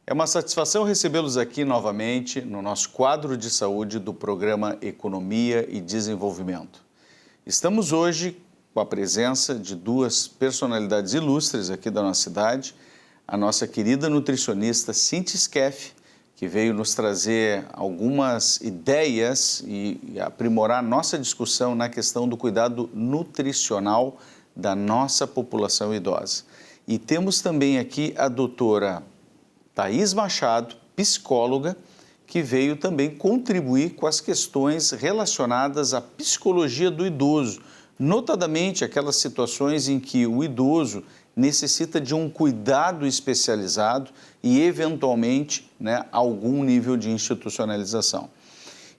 É uma satisfação recebê-los aqui novamente no nosso quadro de saúde do programa Economia e Desenvolvimento. Estamos hoje com a presença de duas personalidades ilustres aqui da nossa cidade, a nossa querida nutricionista Cintia Skeff, que veio nos trazer algumas ideias e aprimorar nossa discussão na questão do cuidado nutricional da nossa população idosa. E temos também aqui a doutora Thaís Machado, psicóloga, que veio também contribuir com as questões relacionadas à psicologia do idoso, notadamente aquelas situações em que o idoso necessita de um cuidado especializado e, eventualmente, algum nível de institucionalização.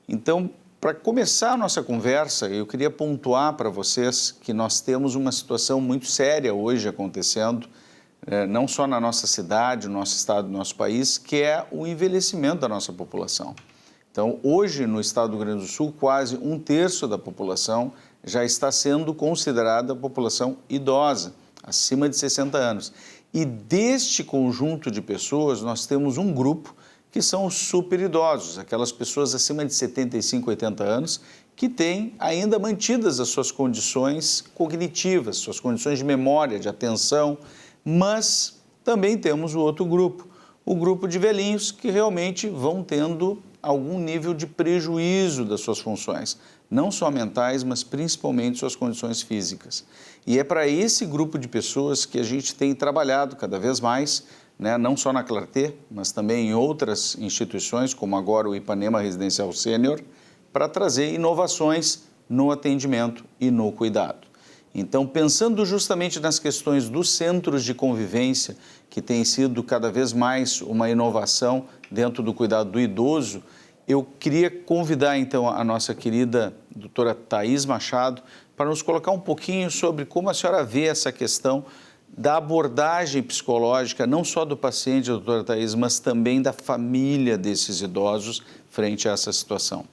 Então, para começar a nossa conversa, eu queria pontuar para vocês que nós temos uma situação muito séria hoje acontecendo, não só na nossa cidade, no nosso estado, no nosso país, que é o envelhecimento da nossa população. Então, hoje, no estado do Rio Grande do Sul, quase 1/3 da população já está sendo considerada população idosa, acima de 60 anos. E deste conjunto de pessoas, nós temos um grupo que são os superidosos, aquelas pessoas acima de 75, 80 anos, que têm ainda mantidas as suas condições cognitivas, suas condições de memória, de atenção, mas também temos o outro grupo, o grupo de velhinhos que realmente vão tendo algum nível de prejuízo das suas funções, não só mentais, mas principalmente suas condições físicas. E é para esse grupo de pessoas que a gente tem trabalhado cada vez mais, não só na Clarté, mas também em outras instituições, como agora o Ipanema Residencial Sênior, para trazer inovações no atendimento e no cuidado. Então, pensando justamente nas questões dos centros de convivência, que tem sido cada vez mais uma inovação dentro do cuidado do idoso, eu queria convidar, então, a nossa querida doutora Thaís Machado para nos colocar um pouquinho sobre como a senhora vê essa questão da abordagem psicológica, não só do paciente, doutora Thaís, mas também da família desses idosos frente a essa situação.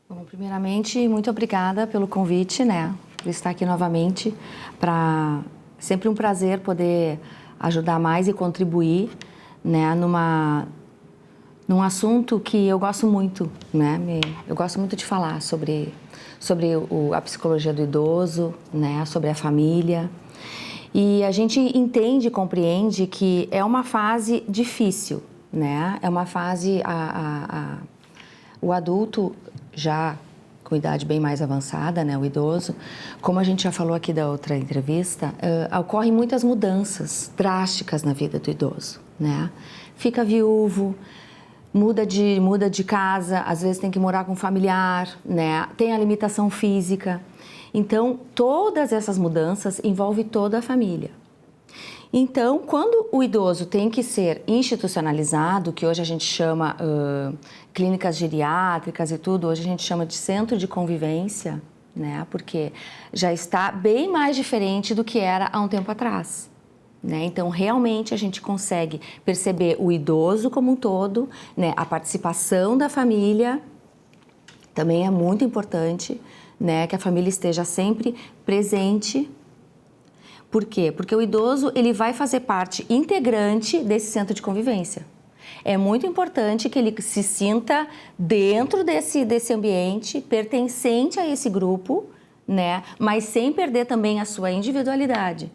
Bom, primeiramente, muito obrigada pelo convite, por estar aqui novamente. Sempre um prazer poder ajudar mais e contribuir, num assunto que eu gosto muito, Eu gosto muito de falar sobre a psicologia do idoso, sobre a família. E a gente entende e compreende que é uma fase difícil, É uma fase, o adulto já com idade bem mais avançada, o idoso, como a gente já falou aqui da outra entrevista, ocorrem muitas mudanças drásticas na vida do idoso, Fica viúvo, muda de casa, às vezes tem que morar com um familiar, Tem a limitação física. Então, todas essas mudanças envolvem toda a família. Então, quando o idoso tem que ser institucionalizado, que hoje a gente chama clínicas geriátricas e tudo, hoje a gente chama de centro de convivência, Porque já está bem mais diferente do que era há um tempo atrás. Então, realmente, a gente consegue perceber o idoso como um todo, a participação da família também é muito importante, que a família esteja sempre presente. Por quê? Porque o idoso ele vai fazer parte integrante desse centro de convivência. É muito importante que ele se sinta dentro desse ambiente, pertencente a esse grupo, mas sem perder também a sua individualidade,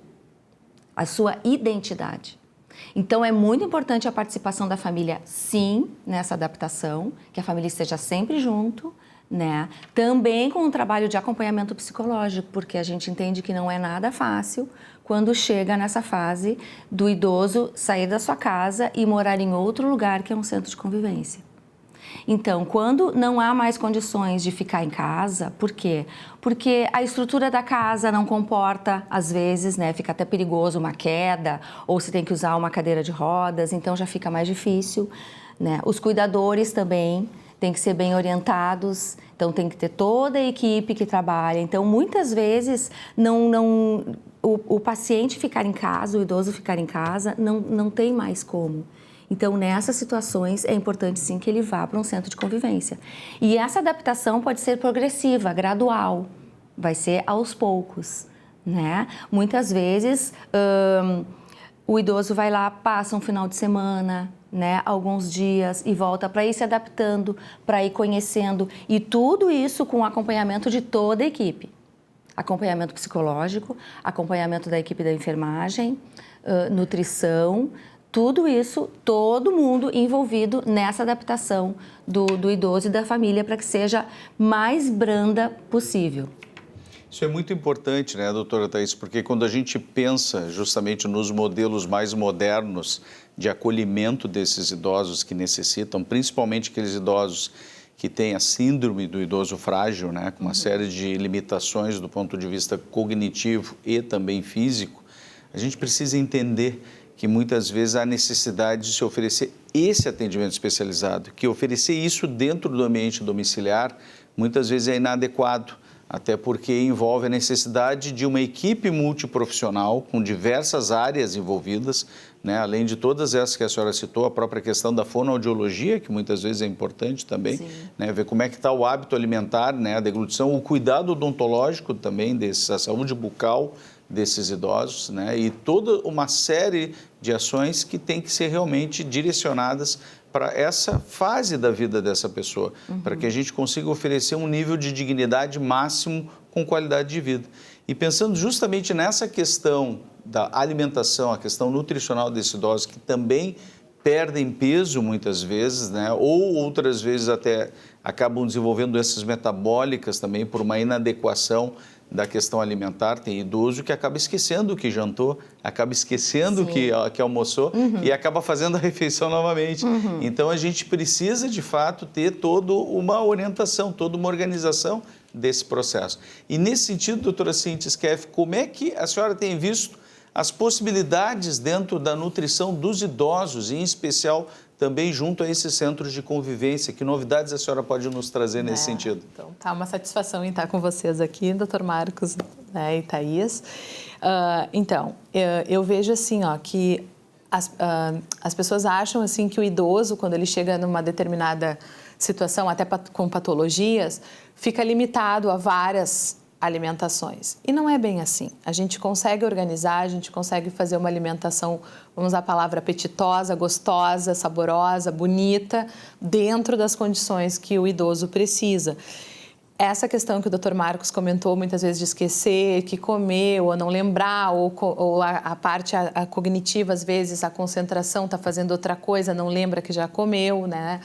a sua identidade. Então, é muito importante a participação da família, sim, nessa adaptação, que a família esteja sempre junto, Também com um trabalho de acompanhamento psicológico, porque a gente entende que não é nada fácil quando chega nessa fase do idoso sair da sua casa e morar em outro lugar que é um centro de convivência. Então, quando não há mais condições de ficar em casa, por quê? Porque a estrutura da casa não comporta, às vezes, fica até perigoso uma queda, ou se tem que usar uma cadeira de rodas, então já fica mais difícil, Os cuidadores também têm que ser bem orientados, então tem que ter toda a equipe que trabalha. Então, muitas vezes, o paciente ficar em casa, o idoso ficar em casa, não tem mais como. Então, nessas situações, é importante sim que ele vá para um centro de convivência. E essa adaptação pode ser progressiva, gradual, vai ser aos poucos, Muitas vezes, o idoso vai lá, passa um final de semana, né, alguns dias e volta para ir se adaptando, para ir conhecendo, e tudo isso com acompanhamento de toda a equipe. Acompanhamento psicológico, acompanhamento da equipe da enfermagem, nutrição, tudo isso, todo mundo envolvido nessa adaptação do idoso e da família para que seja mais branda possível. Isso é muito importante, né, doutora Thaís, porque quando a gente pensa justamente nos modelos mais modernos de acolhimento desses idosos que necessitam, principalmente aqueles idosos que têm a síndrome do idoso frágil, né, com uma série de limitações do ponto de vista cognitivo e também físico, a gente precisa entender que muitas vezes há necessidade de se oferecer esse atendimento especializado, que oferecer isso dentro do ambiente domiciliar muitas vezes é inadequado, até porque envolve a necessidade de uma equipe multiprofissional com diversas áreas envolvidas, né? Além de todas essas que a senhora citou, a própria questão da fonoaudiologia, que muitas vezes é importante também, né? Ver como é que está o hábito alimentar, né? A deglutição, o cuidado odontológico também, a saúde bucal desses idosos, né? E toda uma série de ações que tem que ser realmente direcionadas para essa fase da vida dessa pessoa, para que a gente consiga oferecer um nível de dignidade máximo com qualidade de vida. E pensando justamente nessa questão da alimentação, a questão nutricional desses idosos que também perdem peso muitas vezes, né? Ou outras vezes até acabam desenvolvendo doenças metabólicas também por uma inadequação da questão alimentar. Tem idoso que acaba esquecendo que jantou, acaba esquecendo que almoçou e acaba fazendo a refeição novamente. Então, a gente precisa, de fato, ter toda uma orientação, toda uma organização desse processo. E, nesse sentido, doutora Cíntia Skeff, como é que a senhora tem visto as possibilidades dentro da nutrição dos idosos, e, em especial, também junto a esses centros de convivência? Que novidades a senhora pode nos trazer nesse sentido? Então, tá uma satisfação em estar com vocês aqui, doutor Marcos, né, e Thaís. Eu vejo assim, ó, que as pessoas acham assim que o idoso, quando ele chega numa determinada situação, até com patologias, fica limitado a várias alimentações. E não é bem assim. A gente consegue organizar, a gente consegue fazer uma alimentação, vamos usar a palavra apetitosa, gostosa, saborosa, bonita, dentro das condições que o idoso precisa. Essa questão que o Dr. Marcos comentou muitas vezes de esquecer que comeu ou não lembrar, ou a parte cognitiva, às vezes a concentração está fazendo outra coisa, não lembra que já comeu, né?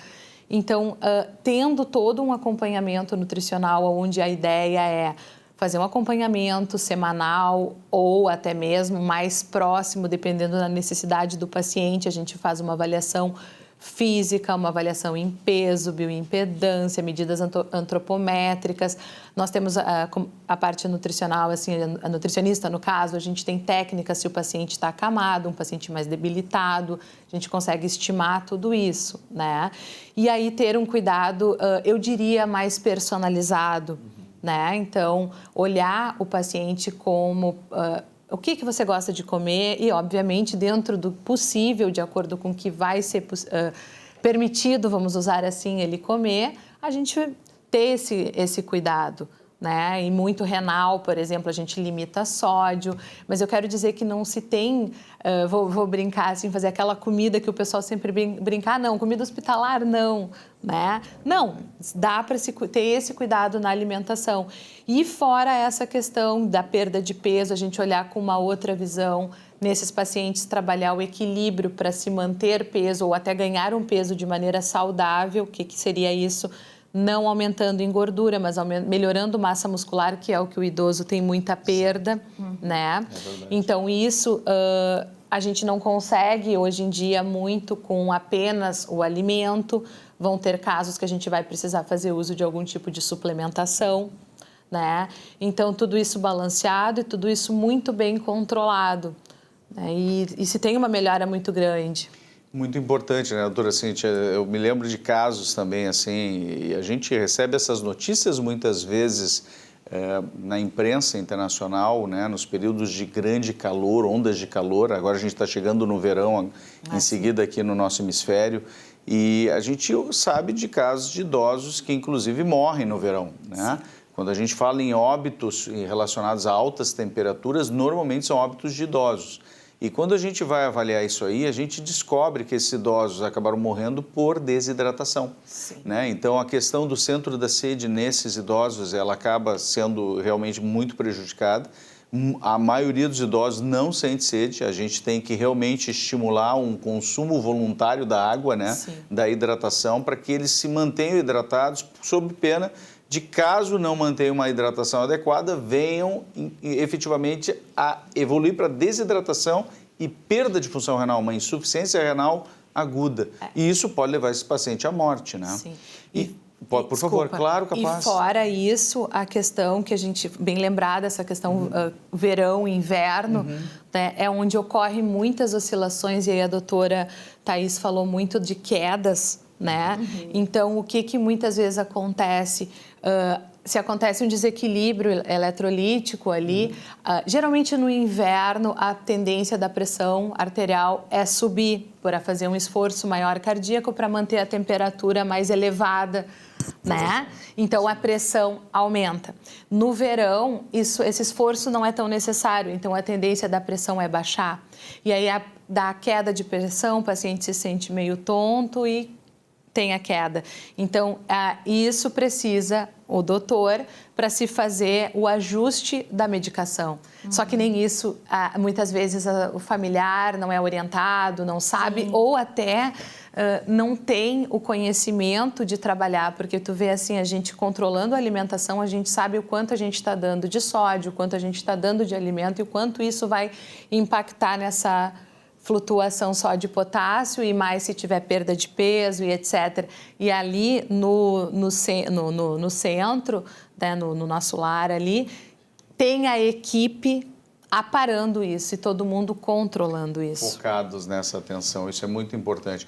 Então, tendo todo um acompanhamento nutricional, onde a ideia é fazer um acompanhamento semanal ou até mesmo mais próximo, dependendo da necessidade do paciente, a gente faz uma avaliação física, uma avaliação em peso, bioimpedância, medidas antropométricas. Nós temos a parte nutricional, assim, a nutricionista, no caso, a gente tem técnicas se o paciente está acamado, um paciente mais debilitado, a gente consegue estimar tudo isso, né? E aí ter um cuidado, eu diria, mais personalizado, né? Então, olhar o paciente como o que você gosta de comer e, obviamente, dentro do possível, de acordo com o que vai ser permitido, vamos usar assim, ele comer, a gente ter esse cuidado, né? E muito renal, por exemplo, a gente limita sódio, mas eu quero dizer que não se tem, vou brincar assim, fazer aquela comida que o pessoal sempre brinca, não, comida hospitalar não, né? Não, dá para ter esse cuidado na alimentação. E fora essa questão da perda de peso, a gente olhar com uma outra visão, nesses pacientes trabalhar o equilíbrio para se manter peso ou até ganhar um peso de maneira saudável, o que seria isso? Não aumentando em gordura, mas melhorando massa muscular, que é o que o idoso tem muita perda, né? Então, isso a gente não consegue, hoje em dia, muito com apenas o alimento. Vão ter casos que a gente vai precisar fazer uso de algum tipo de suplementação, né? Então, tudo isso balanceado e tudo isso muito bem controlado, né? E se tem uma melhora muito grande. Muito importante, né, doutora Cíntia? Eu me lembro de casos também, assim, e a gente recebe essas notícias muitas vezes na imprensa internacional, né, nos períodos de grande calor, ondas de calor. Agora a gente está chegando no verão, em seguida aqui no nosso hemisfério, e a gente sabe de casos de idosos que, inclusive, morrem no verão, né? Quando a gente fala em óbitos relacionados a altas temperaturas, normalmente são óbitos de idosos. E quando a gente vai avaliar isso aí, a gente descobre que esses idosos acabaram morrendo por desidratação. Sim. Né? Então, a questão do centro da sede nesses idosos, ela acaba sendo realmente muito prejudicada. A maioria dos idosos não sente sede, a gente tem que realmente estimular um consumo voluntário da água, né? Da hidratação, para que eles se mantenham hidratados, sob pena de, caso não mantenham uma hidratação adequada, venham efetivamente a evoluir para desidratação e perda de função renal, uma insuficiência renal aguda. E isso pode levar esse paciente à morte, né? Sim. Por favor, claro, capaz. E fora isso, a questão que a gente, bem lembrada, essa questão verão, inverno, né, é onde ocorrem muitas oscilações, e aí a doutora Thaís falou muito de quedas, né? Então, o que muitas vezes acontece? Se acontece um desequilíbrio eletrolítico ali, geralmente no inverno a tendência da pressão arterial é subir, por fazer um esforço maior cardíaco para manter a temperatura mais elevada, né? Então a pressão aumenta. No verão, esse esforço não é tão necessário, então a tendência da pressão é baixar. E aí dá queda de pressão, o paciente se sente meio tonto e tem a queda. Então, isso precisa o doutor para se fazer o ajuste da medicação. Só que nem isso, muitas vezes o familiar não é orientado, não sabe, ou até não tem o conhecimento de trabalhar, porque tu vê assim, a gente controlando a alimentação, a gente sabe o quanto a gente está dando de sódio, o quanto a gente está dando de alimento e o quanto isso vai impactar nessa flutuação só de potássio e mais se tiver perda de peso e etc. E ali no centro, né, no nosso lar ali, tem a equipe aparando isso e todo mundo controlando isso. Focados nessa atenção, isso é muito importante.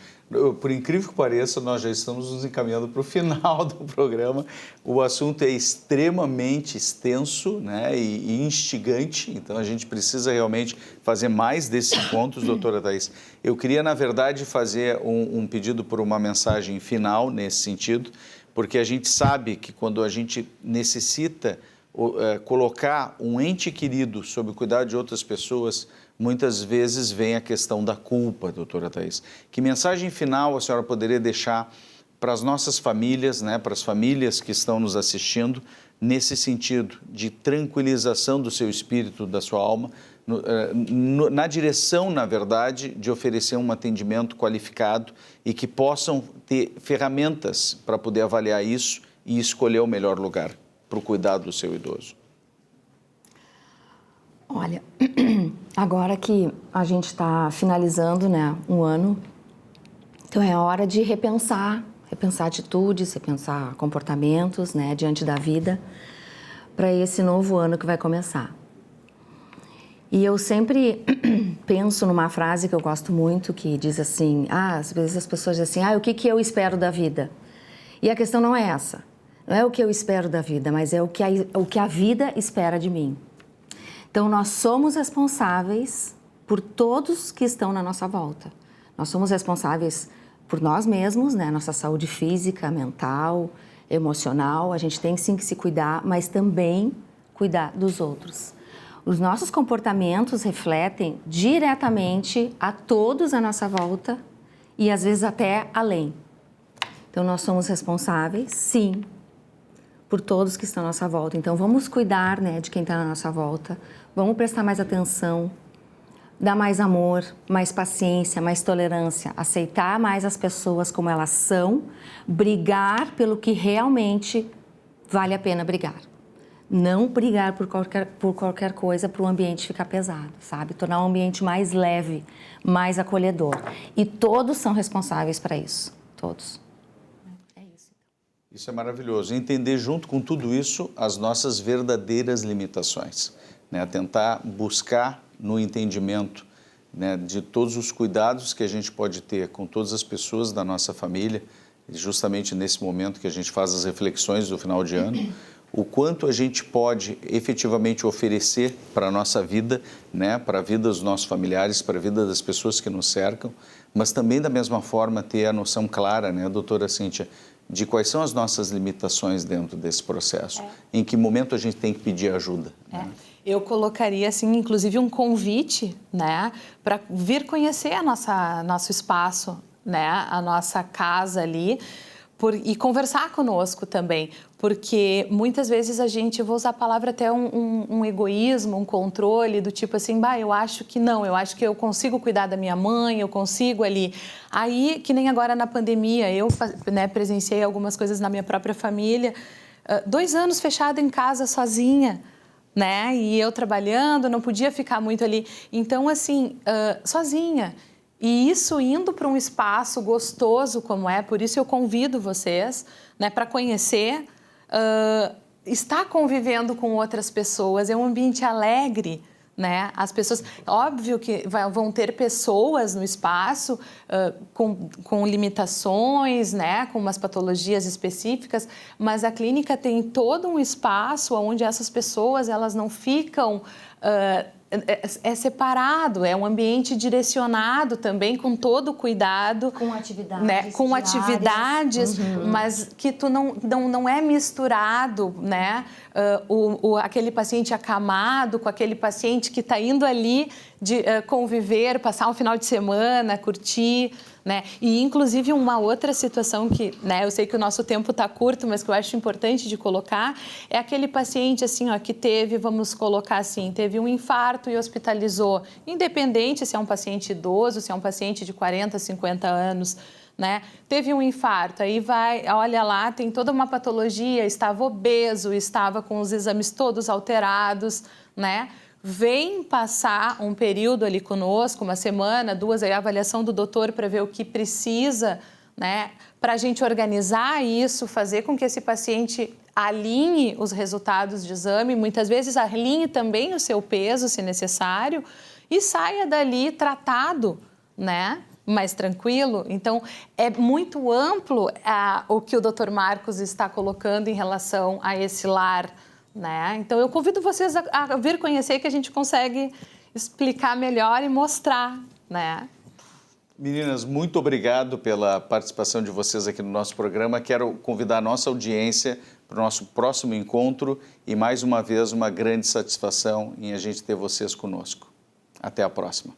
Por incrível que pareça, nós já estamos nos encaminhando para o final do programa. O assunto é extremamente extenso, né, e instigante, então a gente precisa realmente fazer mais desses encontros, doutora Thaís. Eu queria, na verdade, fazer um pedido por uma mensagem final nesse sentido, porque a gente sabe que quando a gente necessita colocar um ente querido sob o cuidado de outras pessoas, muitas vezes vem a questão da culpa, doutora Thaís. Que mensagem final a senhora poderia deixar para as nossas famílias, né, para as famílias que estão nos assistindo, nesse sentido de tranquilização do seu espírito, da sua alma, na direção, na verdade, de oferecer um atendimento qualificado e que possam ter ferramentas para poder avaliar isso e escolher o melhor lugar para o cuidado do seu idoso? Olha, agora que a gente está finalizando, né, um ano, então é hora de repensar atitudes, repensar comportamentos, né, diante da vida, para esse novo ano que vai começar. E eu sempre penso numa frase que eu gosto muito, que diz assim, às vezes as pessoas dizem assim, o que eu espero da vida? E a questão não é essa. Não é o que eu espero da vida, mas é o que a vida espera de mim. Então, nós somos responsáveis por todos que estão na nossa volta. Nós somos responsáveis por nós mesmos, né? Nossa saúde física, mental, emocional. A gente tem sim que se cuidar, mas também cuidar dos outros. Os nossos comportamentos refletem diretamente a todos à nossa volta e, às vezes, até além. Então, nós somos responsáveis, sim, por todos que estão à nossa volta. Então, vamos cuidar, né, de quem está na nossa volta, vamos prestar mais atenção, dar mais amor, mais paciência, mais tolerância, aceitar mais as pessoas como elas são, brigar pelo que realmente vale a pena brigar. Não brigar por qualquer coisa para o ambiente ficar pesado, sabe? Tornar o ambiente mais leve, mais acolhedor. E todos são responsáveis para isso, todos. Isso é maravilhoso. Entender junto com tudo isso as nossas verdadeiras limitações, né? Tentar buscar no entendimento, né, de todos os cuidados que a gente pode ter com todas as pessoas da nossa família, justamente nesse momento que a gente faz as reflexões do final de ano, o quanto a gente pode efetivamente oferecer para a nossa vida, né, para a vida dos nossos familiares, para a vida das pessoas que nos cercam, mas também da mesma forma ter a noção clara, né, doutora Cíntia, de quais são as nossas limitações dentro desse processo. Em que momento a gente tem que pedir ajuda. Né? Eu colocaria, assim, inclusive um convite, né, para vir conhecer nosso espaço, né, a nossa casa ali, e conversar conosco também, porque muitas vezes a gente, eu vou usar a palavra até um egoísmo, um controle do tipo assim, eu acho que não, eu acho que eu consigo cuidar da minha mãe, eu consigo ali. Aí, que nem agora na pandemia, eu, né, presenciei algumas coisas na minha própria família, 2 anos fechada em casa sozinha, né, e eu trabalhando, não podia ficar muito ali, então assim, sozinha. E isso indo para um espaço gostoso como por isso eu convido vocês, né, para conhecer, estar convivendo com outras pessoas, é um ambiente alegre, né? As pessoas, óbvio que vão ter pessoas no espaço com limitações, né, com umas patologias específicas, mas a clínica tem todo um espaço onde essas pessoas elas não ficam separado, é um ambiente direcionado também com todo o cuidado, com atividades, né? Com diárias. atividades, mas que tu não é misturado, né? Aquele paciente acamado com aquele paciente que está indo ali de conviver, passar um final de semana, curtir, né? E inclusive uma outra situação que, né, eu sei que o nosso tempo está curto, mas que eu acho importante de colocar, é aquele paciente assim, que teve, vamos colocar assim, teve um infarto e hospitalizou, independente se é um paciente idoso, se é um paciente de 40, 50 anos, né? Teve um infarto, aí olha lá, tem toda uma patologia, estava obeso, estava com os exames todos alterados, né? Vem passar um período ali conosco, 1 semana, 2, aí a avaliação do doutor para ver o que precisa, né? Para a gente organizar isso, fazer com que esse paciente alinhe os resultados de exame, muitas vezes alinhe também o seu peso, se necessário, e saia dali tratado, né? Mais tranquilo. Então, é muito amplo o que o Dr. Marcos está colocando em relação a esse lar, né? Então, eu convido vocês a vir conhecer, que a gente consegue explicar melhor e mostrar, né? Meninas, muito obrigado pela participação de vocês aqui no nosso programa. Quero convidar a nossa audiência para o nosso próximo encontro e, mais uma vez, uma grande satisfação em a gente ter vocês conosco. Até a próxima.